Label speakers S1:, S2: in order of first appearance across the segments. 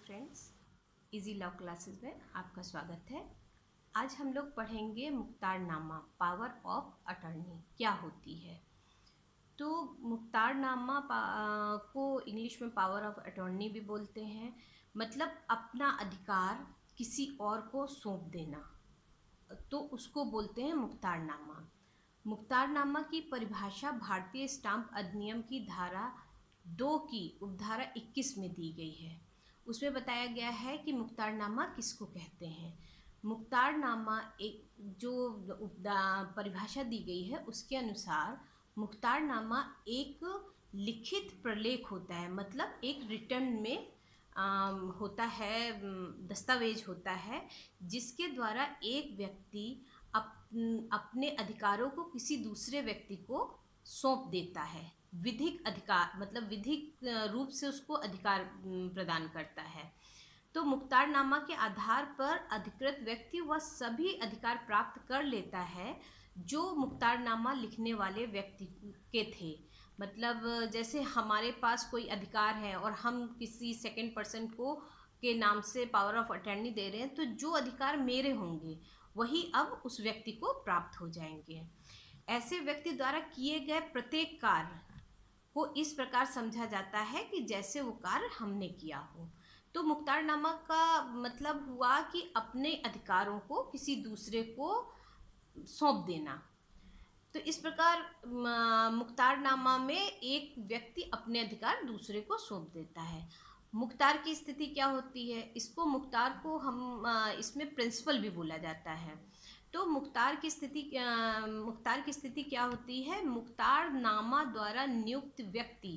S1: Friends, easy law classes में आपका स्वागत है। आज हम लोग पढ़ेंगे मुख्तारनामा, पावर ऑफ अटर्नी क्या होती है। तो मुख्तारनामा को इंग्लिश में पावर ऑफ अटर्नी भी बोलते हैं। मतलब अपना अधिकार किसी और को सौंप देना, तो उसको बोलते हैं मुख्तारनामा। मुख्तारनामा की परिभाषा भारतीय स्टाम्प अधिनियम की धारा 2 की उपधारा 21 में दी गई है। उसमें बताया गया है कि मुख्तारनामा किसको कहते हैं। मुख्तारनामा एक जो परिभाषा दी गई है उसके अनुसार मुख्तारनामा एक लिखित प्रलेख होता है, मतलब एक रिटर्न में होता है, दस्तावेज होता है जिसके द्वारा एक व्यक्ति अपने अधिकारों को किसी दूसरे व्यक्ति को सौंप देता है। विधिक अधिकार मतलब विधिक रूप से उसको अधिकार प्रदान करता है। तो मुख्तारनामा के आधार पर अधिकृत व्यक्ति वह सभी अधिकार प्राप्त कर लेता है जो मुख्तारनामा लिखने वाले व्यक्ति के थे। मतलब जैसे हमारे पास कोई अधिकार है और हम किसी सेकंड पर्सन को के नाम से पावर ऑफ अटर्नी दे रहे हैं, तो जो अधिकार मेरे होंगे वही अब उस व्यक्ति को प्राप्त हो जाएंगे। ऐसे व्यक्ति द्वारा किए गए प्रत्येक कार्य को इस प्रकार समझा जाता है कि जैसे वो कार्य हमने किया हो। तो मुख्तारनामा का मतलब हुआ कि अपने अधिकारों को किसी दूसरे को सौंप देना। तो इस प्रकार मुख्तारनामा में एक व्यक्ति अपने अधिकार दूसरे को सौंप देता है। मुख्तार की स्थिति क्या होती है, इसको मुख्तार को हम इसमें प्रिंसिपल भी बोला जाता है। तो मुख्तार की स्थिति क्या होती है। मुख्तारनामा द्वारा नियुक्त व्यक्ति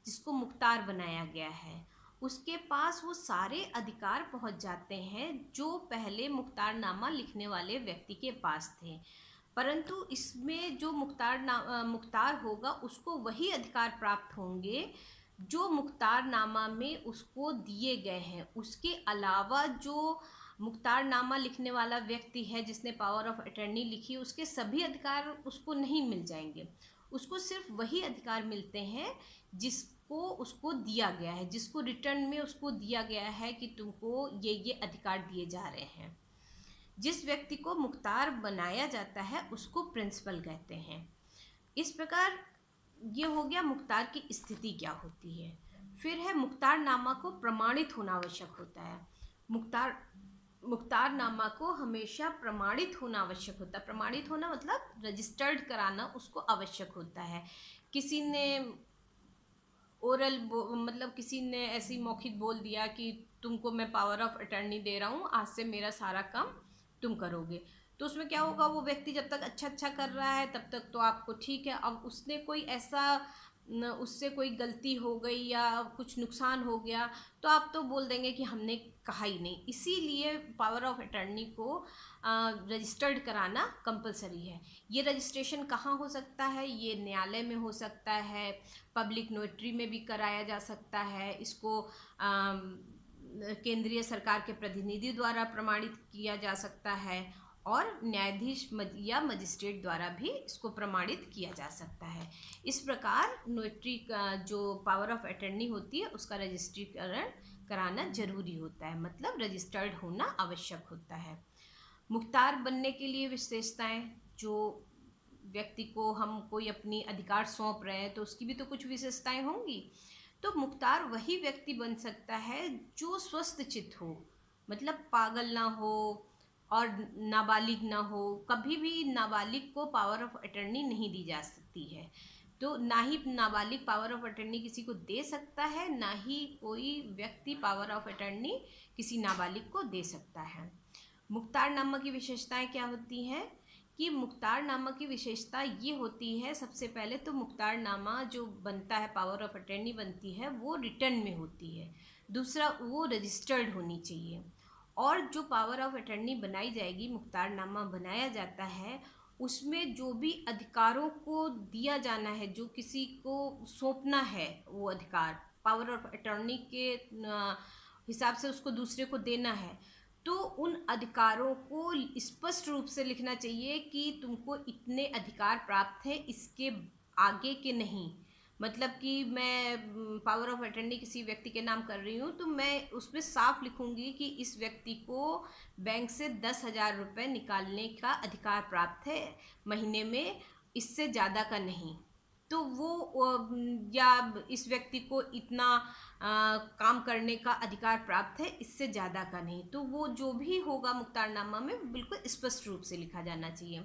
S1: जिसको मुख्तार बनाया गया है उसके पास वो सारे अधिकार पहुंच जाते हैं जो पहले मुख्तारनामा लिखने वाले व्यक्ति के पास थे, परंतु इसमें जो मुख्तार होगा उसको वही अधिकार प्राप्त होंगे जो मुख्तारनामा में उसको दिए गए हैं। उसके अलावा जो मुख्तारनामा लिखने वाला व्यक्ति है जिसने पावर ऑफ अटर्नी लिखी, उसके सभी अधिकार उसको नहीं मिल जाएंगे। उसको सिर्फ वही अधिकार मिलते हैं जिसको उसको दिया गया है, जिसको रिटर्न में उसको दिया गया है कि तुमको ये अधिकार दिए जा रहे हैं। जिस व्यक्ति को मुख्तार बनाया जाता है उसको प्रिंसिपल कहते हैं। इस प्रकार ये हो गया मुख्तार की स्थिति क्या होती है। फिर है मुख्तारनामा को प्रमाणित होना आवश्यक होता है। मुख्तारनामा को हमेशा प्रमाणित होना आवश्यक होता है। प्रमाणित होना मतलब रजिस्टर्ड कराना उसको आवश्यक होता है। किसी ने ओरल मतलब किसी ने ऐसी मौखिक बोल दिया कि तुमको मैं पावर ऑफ अटर्नी दे रहा हूँ, आज से मेरा सारा काम तुम करोगे, तो उसमें क्या होगा, वो व्यक्ति जब तक अच्छा कर रहा है तब तक तो आपको ठीक है। अब उसने कोई ऐसा उससे कोई गलती हो गई या कुछ नुकसान हो गया तो आप तो बोल देंगे कि हमने कहा ही नहीं। इसीलिए पावर ऑफ अटर्नी को रजिस्टर्ड कराना कंपलसरी है। ये रजिस्ट्रेशन कहाँ हो सकता है, ये न्यायालय में हो सकता है, पब्लिक नोटरी में भी कराया जा सकता है, इसको केंद्रीय सरकार के प्रतिनिधि द्वारा प्रमाणित किया जा सकता है और न्यायाधीश या मजिस्ट्रेट द्वारा भी इसको प्रमाणित किया जा सकता है। इस प्रकार नोटरी का जो पावर ऑफ अटर्नी होती है उसका रजिस्ट्रीकरण कराना जरूरी होता है, मतलब रजिस्टर्ड होना आवश्यक होता है। मुख्तार बनने के लिए विशेषताएं, जो व्यक्ति को हम कोई अपनी अधिकार सौंप रहे हैं तो उसकी भी तो कुछ विशेषताएं होंगी। तो मुख्तार वही व्यक्ति बन सकता है जो स्वस्थ चित्त हो, मतलब पागल ना हो और नाबालिग ना हो। कभी भी नाबालिग को पावर ऑफ अटर्नी नहीं दी जा सकती है। तो ना ही नाबालिग पावर ऑफ अटर्नी किसी को दे सकता है, ना ही कोई व्यक्ति पावर ऑफ अटर्नी किसी नाबालिग को दे सकता है। मुख्तारनामा की विशेषताएं क्या होती हैं कि मुख्तारनामा की विशेषता ये होती है, सबसे पहले तो मुख्तारनामा जो बनता है, पावर ऑफ अटर्नी बनती है, वो रिटर्न में होती है। दूसरा, वो रजिस्टर्ड होनी चाहिए। और जो पावर ऑफ अटर्नी बनाई जाएगी, मुख्तारनामा बनाया जाता है, उसमें जो भी अधिकारों को दिया जाना है, जो किसी को सौंपना है वो अधिकार पावर ऑफ अटर्नी के हिसाब से उसको दूसरे को देना है, तो उन अधिकारों को स्पष्ट रूप से लिखना चाहिए कि तुमको इतने अधिकार प्राप्त हैं, इसके आगे के नहीं। मतलब कि मैं पावर ऑफ अटर्नी किसी व्यक्ति के नाम कर रही हूँ, तो मैं उसमें साफ लिखूंगी कि इस व्यक्ति को बैंक से 10,000 रुपये निकालने का अधिकार प्राप्त है महीने में, इससे ज़्यादा का नहीं। तो या इस व्यक्ति को इतना काम करने का अधिकार प्राप्त है, इससे ज़्यादा का नहीं। तो वो जो भी होगा मुख्तारनामा में बिल्कुल स्पष्ट रूप से लिखा जाना चाहिए।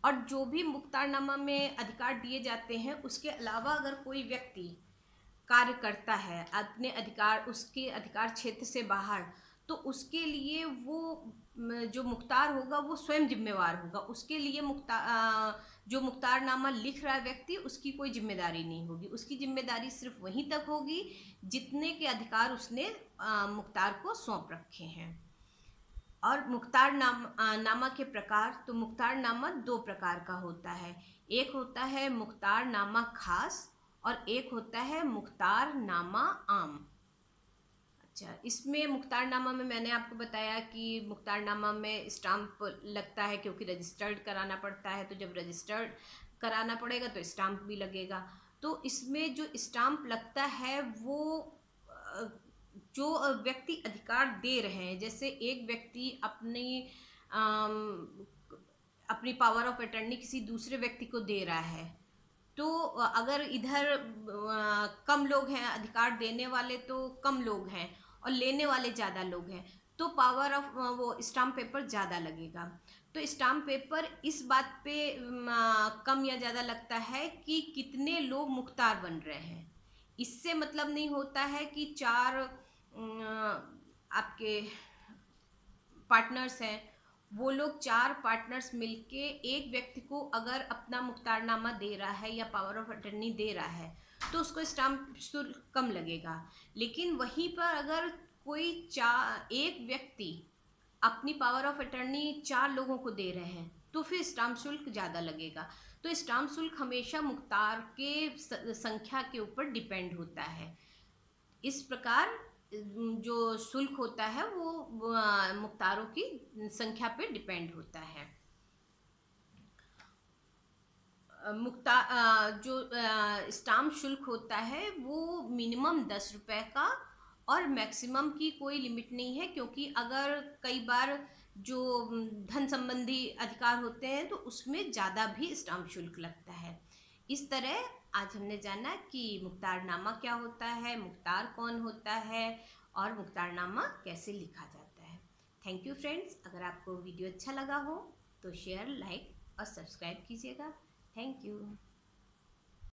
S1: और जो भी मुख्तारनामा में अधिकार दिए जाते हैं, उसके अलावा अगर कोई व्यक्ति कार्य करता है अपने अधिकार, उसके अधिकार क्षेत्र से बाहर, तो उसके लिए वो जो मुख्तार होगा वो स्वयं जिम्मेवार होगा। उसके लिए जो मुख्तारनामा लिख रहा है व्यक्ति, उसकी कोई जिम्मेदारी नहीं होगी। उसकी जिम्मेदारी सिर्फ वहीं तक होगी जितने के अधिकार उसने मुख्तार को सौंप रखे हैं। और नामा के प्रकार, तो मुख्तारनामा 2 प्रकार का होता है। एक होता है मुख्तारनामा खास और एक होता है मुख्तारनामा आम। अच्छा, इसमें मुख्तारनामा में मैंने आपको बताया कि मुख्तारनामा में स्टाम्प लगता है क्योंकि रजिस्टर्ड कराना पड़ता है, तो जब रजिस्टर्ड कराना पड़ेगा तो स्टाम्प भी लगेगा। तो इसमें जो स्टाम्प लगता है वो जो व्यक्ति अधिकार दे रहे हैं, जैसे एक व्यक्ति अपनी पावर ऑफ अटर्नी किसी दूसरे व्यक्ति को दे रहा है, तो अगर इधर कम लोग हैं, अधिकार देने वाले तो कम लोग हैं और लेने वाले ज़्यादा लोग हैं, तो पावर ऑफ वो स्टाम्प पेपर ज़्यादा लगेगा। तो स्टाम्प पेपर इस बात पे कम या ज़्यादा लगता है कि कितने लोग मुख्तार बन रहे हैं। इससे मतलब नहीं होता है कि 4 आपके पार्टनर्स हैं, वो लोग 4 पार्टनर्स मिलके एक व्यक्ति को अगर अपना मुख्तारनामा दे रहा है या पावर ऑफ अटर्नी दे रहा है, तो उसको स्टाम्प शुल्क कम लगेगा। लेकिन वहीं पर अगर कोई एक व्यक्ति अपनी पावर ऑफ अटर्नी 4 लोगों को दे रहे हैं, तो फिर स्टाम्प शुल्क ज़्यादा लगेगा। तो स्टाम्प शुल्क हमेशा मुख्तार के संख्या के ऊपर डिपेंड होता है। इस प्रकार जो शुल्क होता है वो मुख्तारों की संख्या पे डिपेंड होता है। जो स्टाम्प शुल्क होता है वो मिनिमम 10 रुपए का, और मैक्सिमम की कोई लिमिट नहीं है, क्योंकि अगर कई बार जो धन संबंधी अधिकार होते हैं तो उसमें ज़्यादा भी स्टाम्प शुल्क लगता है। इस तरह आज हमने जाना कि मुख्तारनामा क्या होता है, मुख्तार कौन होता है और मुख्तारनामा कैसे लिखा जाता है। Thank you friends. अगर आपको वीडियो अच्छा लगा हो तो शेयर, लाइक और सब्सक्राइब कीजिएगा। Thank you.